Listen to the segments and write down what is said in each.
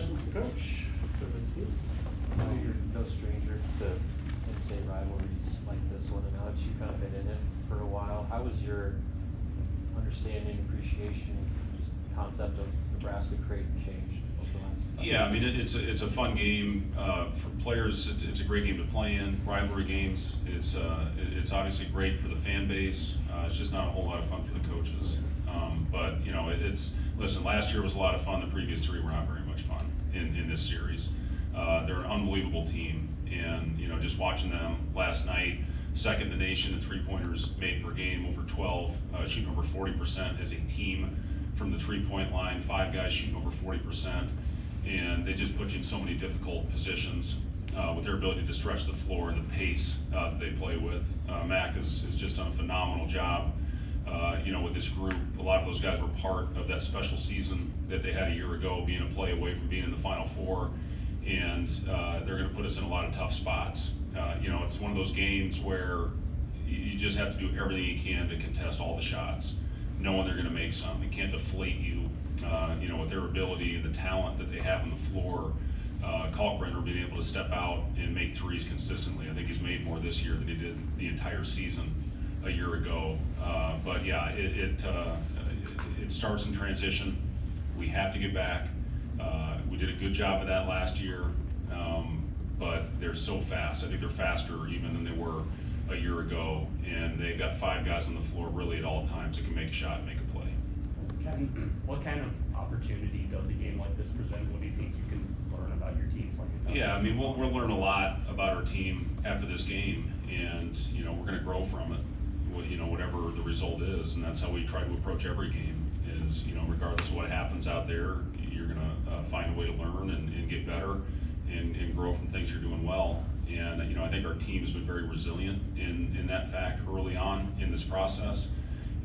questions for Coach? You're no stranger to in-state rivalries like this one, and now that you've kind of been in it for a while, how was your understanding, appreciation, just concept of Nebraska Creighton changed over the last 5 Yeah, I mean, years? it's a fun game for players. It's a great game to play in. Rivalry games. It's obviously great for the fan base. It's just not a whole lot of fun for the coaches. But you know, listen. Last year was a lot of fun. The previous 3 were not very much fun in this series. They're an unbelievable team, and you know, just watching them last night, second in the nation in 3-pointers made per game, over 12, shooting over 40% as a team from the 3-point line. 5 guys shooting over 40%, and they just put you in so many difficult positions with their ability to stretch the floor and the pace that they play with. Mac has just done a phenomenal job. You know, with this group, a lot of those guys were part of that special season that they had a year ago, being a play away from being in the Final Four, and they're going to put us in a lot of tough spots. You know, it's one of those games where you just have to do everything you can to contest all the shots, knowing they're going to make some. It can't deflate you. You know, with their ability and the talent that they have on the floor. Kalkbrenner being able to step out and make threes consistently. I think he's made more this year than he did the entire season a year ago. But yeah, it starts in transition. We have to get back. We did a good job of that last year, but they're so fast. I think they're faster even than they were a year ago, and they've got 5 guys on the floor really at all times that can make a shot and make a play. Kevin, what kind of opportunity does a game like this present? What do you think you can learn about your team playing? Yeah, I mean, we'll learn a lot about our team after this game, and you know, we're going to grow from it. You know, whatever the result is, and that's how we try to approach every game. Is, you know, regardless of what happens out there, you're going to find a way to learn and get better and grow from things you're doing well. And you know, I think our team has been very resilient in that fact early on in this process.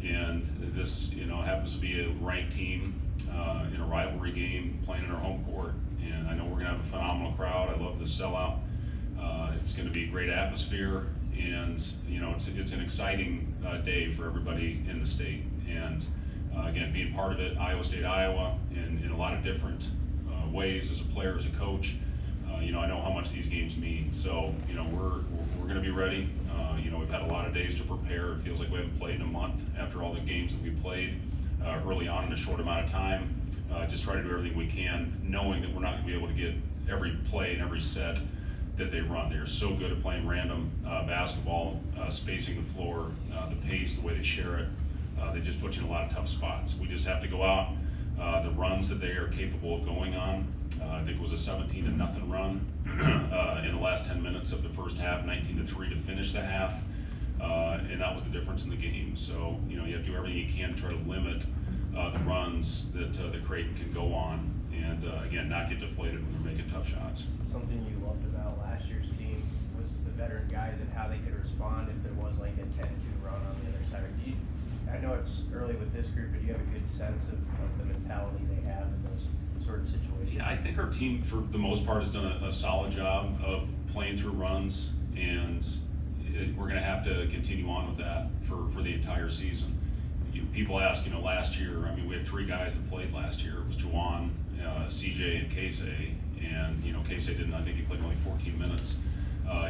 And this, you know, happens to be a ranked team in a rivalry game playing in our home court. And I know we're going to have a phenomenal crowd. I love the sellout. It's going to be a great atmosphere, and you know, it's an exciting day for everybody in the state. And again, being part of it, Iowa State, Iowa, in a lot of different ways as a player, as a coach. You know, I know how much these games mean. So you know, we're going to be ready. You know, we've had a lot of days to prepare. It feels like we haven't played in a month after all the games that we played early on in a short amount of time. Just try to do everything we can, knowing that we're not going to be able to get every play and every set that they run. They're so good at playing random basketball, spacing the floor, the pace, the way they share it. They just put you in a lot of tough spots. We just have to go out. The runs that they are capable of going on, I think it was a 17-0 run in the last 10 minutes of the first half, 19-3 to finish the half, and that was the difference in the game. So you know, you have to do everything you can to try to limit the runs that the Creighton can go on, and again, not get deflated when they're making tough shots. Something you loved about last year's team was the veteran guys and how they could respond if there was like a 10-2 run on the other side. I know it's early with this group, but do you have a good sense of the mentality they have in those sort of situations? Yeah, I think our team, for the most part, has done a solid job of playing through runs, and we're going to have to continue on with that for the entire season. People ask, you know, last year, I mean, we had 3 guys that played last year. It was Juwan, CJ, and Casey, and you know, Casey didn't. I think he played only 14 minutes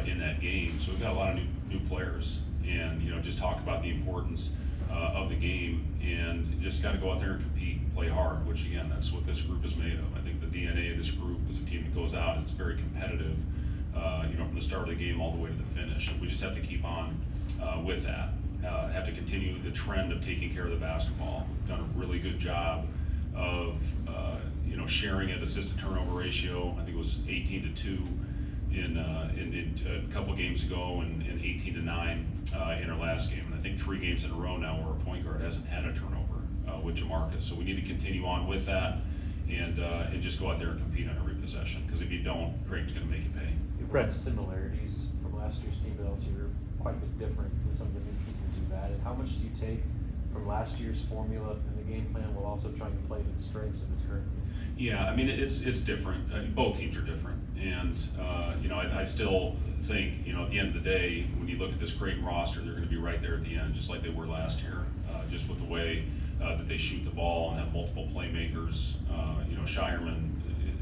in that game. So we've got a lot of new players, and you know, just talk about the importance of the game, and just got to go out there and compete and play hard, which again, that's what this group is made of. I think the DNA of this group is a team that goes out, it's very competitive, you know, from the start of the game all the way to the finish, and we just have to keep on with that. Have to continue the trend of taking care of the basketball. We've done a really good job of, you know, sharing it. Assist to turnover ratio, I think it was 18-2 in a couple games ago, and 18-9 in our last game. And I think 3 games in a row now where our point guard hasn't had a turnover with Jamarcus. So we need to continue on with that, and just go out there and compete on every possession. Because if you don't, Creighton's going to make you pay. You've read similarities from last year's team, but also you're quite a bit different with some of the new pieces you've added. How much do you take from last year's formula and the game plan while also trying to play to the strengths of this current team? Yeah, I mean, it's different. Both teams are different, and you know, I still think, you know, at the end of the day, when you look at this Creighton roster, they're going to be right there at the end, just like they were last year, just with the way that they shoot the ball and have multiple playmakers. You know, Shireman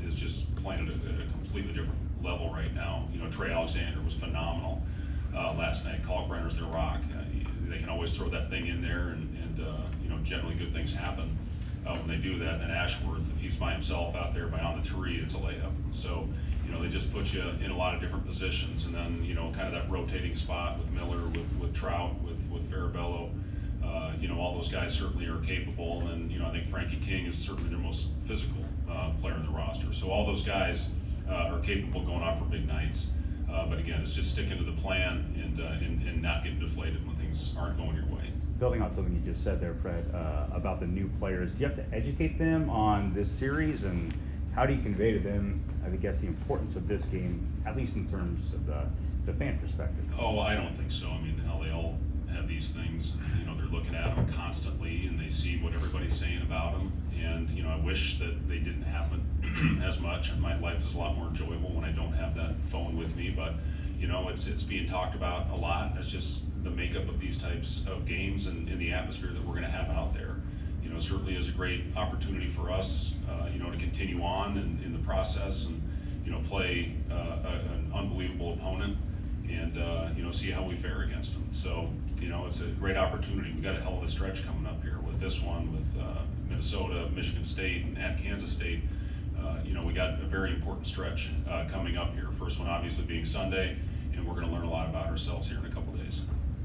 is just playing at a completely different level right now. You know, Trey Alexander was phenomenal last night. Kalkbrenner's their rock. They can always throw that thing in there, and you know, generally good things happen when they do that. And then Ashworth, if he's by himself out there on the three, it's a layup. So, you know, they just put you in a lot of different positions, and then, you know, kind of that rotating spot with Miller, with Trout, with Farabello. You know, all those guys certainly are capable, and, you know, I think Frankie King is certainly their most physical player in the roster. So all those guys are capable going off for big nights. But again, it's just sticking to the plan and not getting deflated when things aren't going your way. Building on something you just said there, Fred, about the new players, do you have to educate them on this series, and how do you convey to them, I guess, the importance of this game, at least in terms of the fan perspective? Oh, I don't think so. I mean, hell, they all have these things, you know, they're looking at them constantly, and they see what everybody's saying about them. And, you know, I wish that they didn't happen as much, and my life is a lot more enjoyable when I don't have that phone with me. But, you know, it's being talked about a lot. That's just the makeup of these types of games and the atmosphere that we're going to have out there. You know, certainly is a great opportunity for us, you know, to continue on in the process and, you know, play an unbelievable opponent and, you know, see how we fare against them. So, you know, it's a great opportunity. We've got a hell of a stretch coming up here with this one, with Minnesota, Michigan State, and at Kansas State. You know, we got a very important stretch coming up here. First one obviously being Sunday, and we're going to learn a lot about ourselves here in a couple days.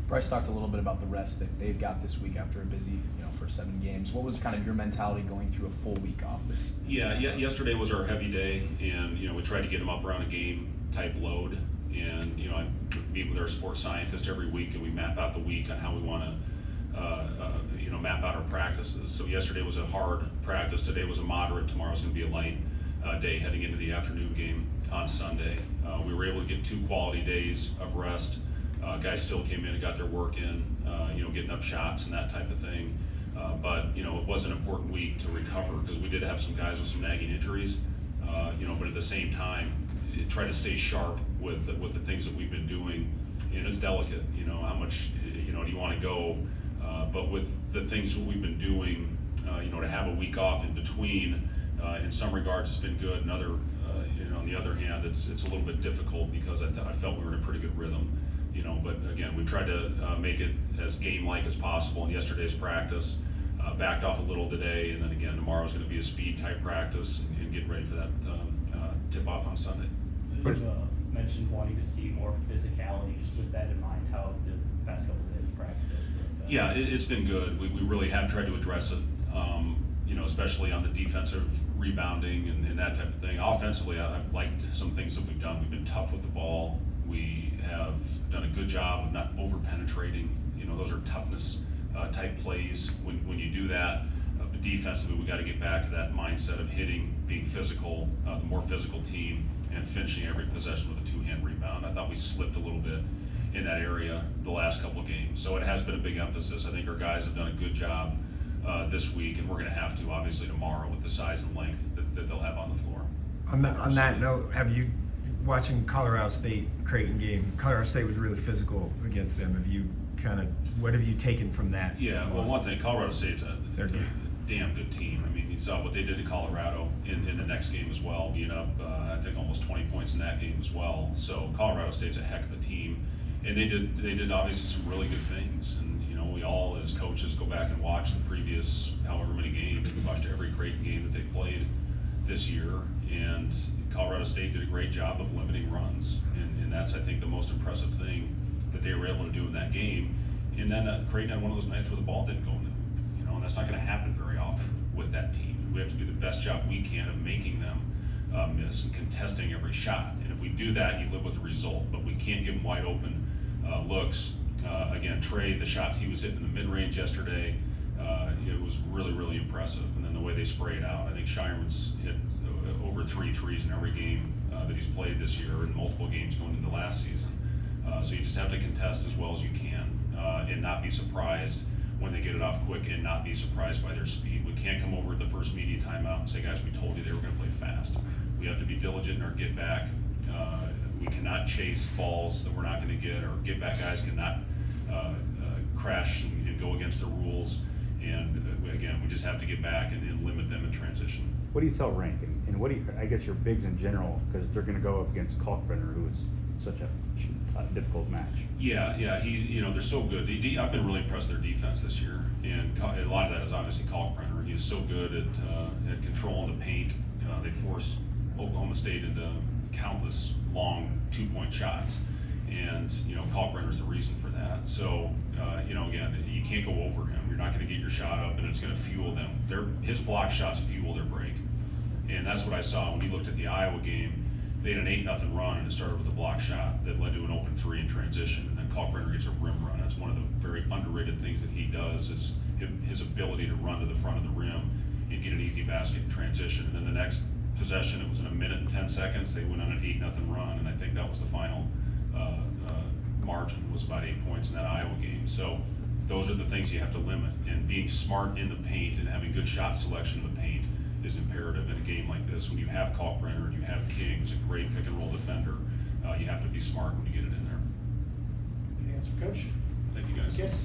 Bryce talked a little bit about the rest that they've got this week after a busy, first 7 games. What was kind of your mentality going through a full week off this? Yeah, yesterday was our heavy day, and, you know, we tried to get them up around a game type load. And, you know, I meet with our sports scientist every week, and we map out the week on how we want to, you know, map out our practices. So yesterday was a hard practice. Today was a moderate. Tomorrow's going to be a light day heading into the afternoon game on Sunday. We were able to get 2 quality days of rest. Guys still came in and got their work in, you know, getting up shots and that type of thing. But, you know, it was an important week to recover because we did have some guys with some nagging injuries, you know, but at the same time, try to stay sharp with the things that we've been doing. And it's delicate, you know, how much, you know, do you want to go? But with the things that we've been doing, you know, to have a week off in between, in some regards it's been good. In other, you know, on the other hand, it's a little bit difficult because I felt we were in a pretty good rhythm, you know. But again, we tried to make it as game-like as possible in yesterday's practice. Backed off a little today, and then again tomorrow's going to be a speed type practice and get ready for that tip-off on Sunday. You mentioned wanting to see more physicality. Just with that in mind, how have the past couple of days of practice? Yeah, it's been good. We really have tried to address it, you know, especially on the defensive rebounding and that type of thing. Offensively, I've liked some things that we've done. We've been tough with the ball. We have done a good job of not over-penetrating. You know, those are toughness type plays. When you do that, defensively, we got to get back to that mindset of hitting, being physical, the more physical team, and finishing every possession with a 2-hand rebound. I thought we slipped a little bit in that area the last couple of games. So it has been a big emphasis. I think our guys have done a good job this week, and we're going to have to, obviously, tomorrow with the size and length that they'll have on the floor. On that note, have you, watching Colorado State Creighton game, Colorado State was really physical against them. What have you taken from that? Yeah, well, one thing, Colorado State's a damn good team. I mean, you saw what they did to Colorado in the next game as well, being up, I think, almost 20 points in that game as well. So Colorado State's a heck of a team, and they did obviously some really good things. And, you know, we all as coaches go back and watch the previous however many games. We watched every Creighton game that they played this year, and Colorado State did a great job of limiting runs, and that's, I think, the most impressive thing that they were able to do in that game. And then Creighton had one of those nights where the ball didn't go in the hoop, you know, and that's not going to happen very often with that team. We have to do the best job we can of making them miss and contesting every shot. And if we do that, you live with the result. But we can't give them wide open looks. Again, Trey, the shots he was hitting in the mid-range yesterday, it was really, really impressive. And then the way they sprayed out, I think Shireman's hit over 3 threes in every game that he's played this year, and multiple games going into last season. So you just have to contest as well as you can and not be surprised when they get it off quick and not be surprised by their speed. We can't come over at the first media timeout and say, guys, we told you they were going to play fast. We have to be diligent in our get back. We cannot chase balls that we're not going to get, or get back guys cannot crash and go against the rules. And again, we just have to get back and limit them in transition. What do you tell Rank, and what do you, I guess your bigs in general, because they're going to go up against Kalkbrenner, who is such a difficult match. Yeah, they're so good. I've been really impressed with their defense this year, and a lot of that is obviously Kalkbrenner. He is so good at controlling the paint. They forced Oklahoma State into countless long 2-point shots, and Kalkbrenner's the reason for that. So again, you can't go over him. You're not going to get your shot up, and it's going to fuel them. His block shots fuel their break, and that's what I saw when you looked at the Iowa game. They had an 8-0 run, and it started with a block shot that led to an open 3 in transition, and then Kalkbrenner gets a rim run. That's one of the very underrated things that he does, is his ability to run to the front of the rim and get an easy basket in transition. And then the next possession, it was in 1 minute and 10 seconds, they went on an 8-0 run, and I think that was the final margin, was about 8 points in that Iowa game. So those are the things you have to limit, and being smart in the paint and having good shot selection in the paint is imperative in a game like this. When you have Kalkbrenner and you have King, who's a great pick and roll defender, you have to be smart when you get it in there. Any answer, Coach? Thank you guys. Yes.